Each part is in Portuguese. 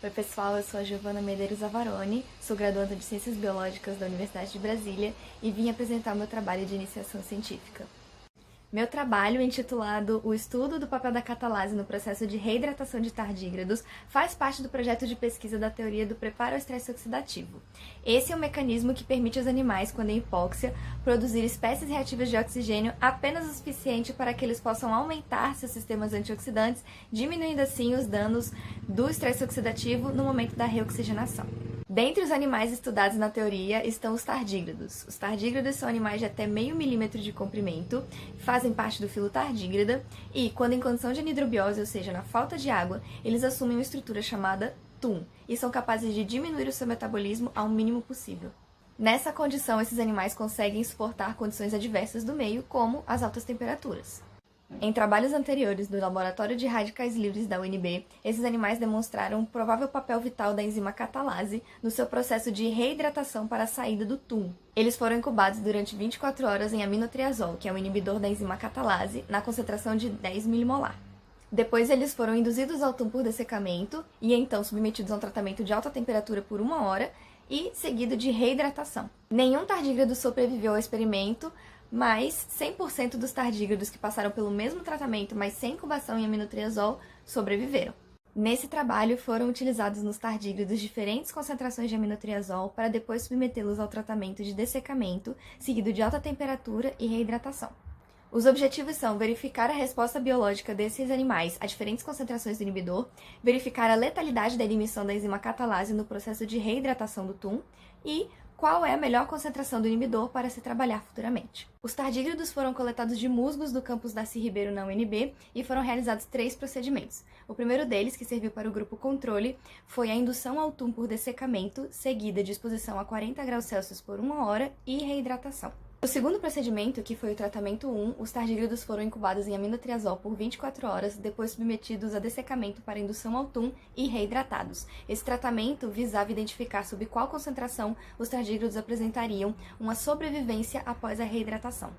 Oi pessoal, eu sou a Giovana Medeiros Avarone, sou graduanda de Ciências Biológicas da Universidade de Brasília e vim apresentar o meu trabalho de iniciação científica. Meu trabalho, intitulado O Estudo do Papel da Catalase no Processo de Reidratação de Tardígrados, faz parte do projeto de pesquisa da teoria do preparo ao estresse oxidativo. Esse é um mecanismo que permite aos animais, quando em hipóxia, produzir espécies reativas de oxigênio apenas o suficiente para que eles possam aumentar seus sistemas antioxidantes, diminuindo assim os danos do estresse oxidativo no momento da reoxigenação. Dentre os animais estudados na teoria estão os tardígrados. Os tardígrados são animais de até meio milímetro de comprimento, fazem parte do filo tardígrada e, quando em condição de anidrobiose, ou seja, na falta de água, eles assumem uma estrutura chamada TUM e são capazes de diminuir o seu metabolismo ao mínimo possível. Nessa condição, esses animais conseguem suportar condições adversas do meio, como as altas temperaturas. Em trabalhos anteriores do Laboratório de Radicais Livres da UNB, esses animais demonstraram um provável papel vital da enzima catalase no seu processo de reidratação para a saída do TUM. Eles foram incubados durante 24 horas em aminotriazol, que é um inibidor da enzima catalase, na concentração de 10 milimolar. Depois eles foram induzidos ao TUM por dessecamento e então submetidos a um tratamento de alta temperatura por 1 hora e seguido de reidratação. Nenhum tardígrado sobreviveu ao experimento, mas 100% dos tardígrados que passaram pelo mesmo tratamento, mas sem incubação em aminotriazol, sobreviveram. Nesse trabalho foram utilizados nos tardígrados diferentes concentrações de aminotriazol para depois submetê-los ao tratamento de dessecamento, seguido de alta temperatura e reidratação. Os objetivos são verificar a resposta biológica desses animais a diferentes concentrações do inibidor, verificar a letalidade da inibição da enzima catalase no processo de reidratação do TUM e qual é a melhor concentração do inibidor para se trabalhar futuramente. Os tardígrados foram coletados de musgos do campus Darcy Ribeiro na UNB e foram realizados 3 procedimentos. O primeiro deles, que serviu para o grupo controle, foi a indução ao TUM por dessecamento, seguida de exposição a 40 graus Celsius por 1 hora e reidratação. No segundo procedimento, que foi o tratamento 1, os tardígrados foram incubados em aminotriazol por 24 horas, depois submetidos a dessecamento para indução ao TUM e reidratados. Esse tratamento visava identificar sob qual concentração os tardígrados apresentariam uma sobrevivência após a reidratação.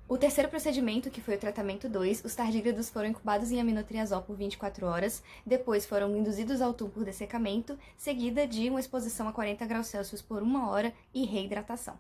O terceiro procedimento, que foi o tratamento 2, os tardígrados foram incubados em aminotriazol por 24 horas, depois foram induzidos ao TUM por dessecamento, seguida de uma exposição a 40 graus Celsius por 1 hora e reidratação.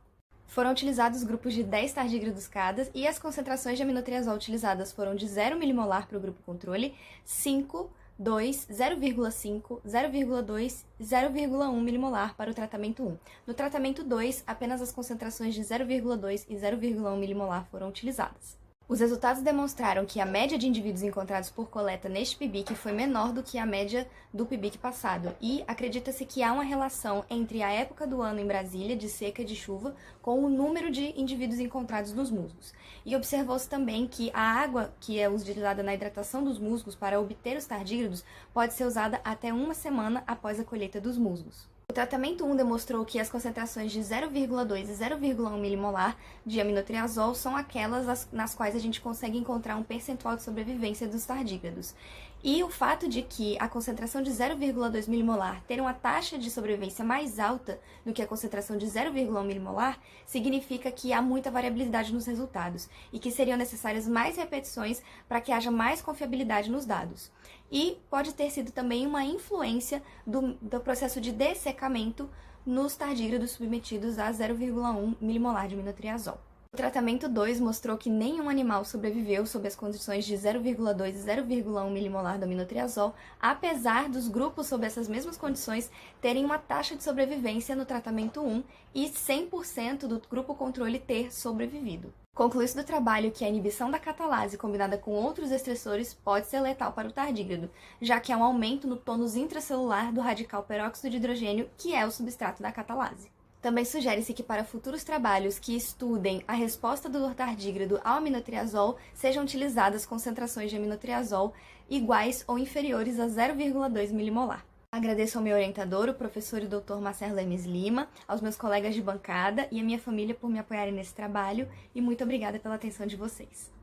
Foram utilizados grupos de 10 tardígrados cada e as concentrações de aminotriazol utilizadas foram de 0 milimolar para o grupo controle, 5, 2, 0,5, 0,2 e 0,1 milimolar para o tratamento 1. No tratamento 2, apenas as concentrações de 0,2 e 0,1 milimolar foram utilizadas. Os resultados demonstraram que a média de indivíduos encontrados por coleta neste PIBIC foi menor do que a média do PIBIC passado e acredita-se que há uma relação entre a época do ano em Brasília, de seca e de chuva, com o número de indivíduos encontrados nos musgos. E observou-se também que a água que é utilizada na hidratação dos musgos para obter os tardígrados pode ser usada até 1 semana após a colheita dos musgos. O tratamento 1 demonstrou que as concentrações de 0,2 e 0,1 milimolar de aminotriazol são aquelas nas quais a gente consegue encontrar um percentual de sobrevivência dos tardígrados. E o fato de que a concentração de 0,2 milimolar ter uma taxa de sobrevivência mais alta do que a concentração de 0,1 milimolar significa que há muita variabilidade nos resultados e que seriam necessárias mais repetições para que haja mais confiabilidade nos dados. E pode ter sido também uma influência do processo de dessecamento nos tardígrados submetidos a 0,1 milimolar de aminotriazol. O tratamento 2 mostrou que nenhum animal sobreviveu sob as condições de 0,2 e 0,1 milimolar do aminotriazol, apesar dos grupos sob essas mesmas condições terem uma taxa de sobrevivência no tratamento 1 e 100% do grupo controle ter sobrevivido. Conclui-se do trabalho que a inibição da catalase combinada com outros estressores pode ser letal para o tardígrado, já que há um aumento no tônus intracelular do radical peróxido de hidrogênio, que é o substrato da catalase. Também sugere-se que para futuros trabalhos que estudem a resposta do tardígrado ao aminotriazol sejam utilizadas concentrações de aminotriazol iguais ou inferiores a 0,2 milimolar. Agradeço ao meu orientador, o professor e doutor Marcelo Lemes Lima, aos meus colegas de bancada e à minha família por me apoiarem nesse trabalho e muito obrigada pela atenção de vocês.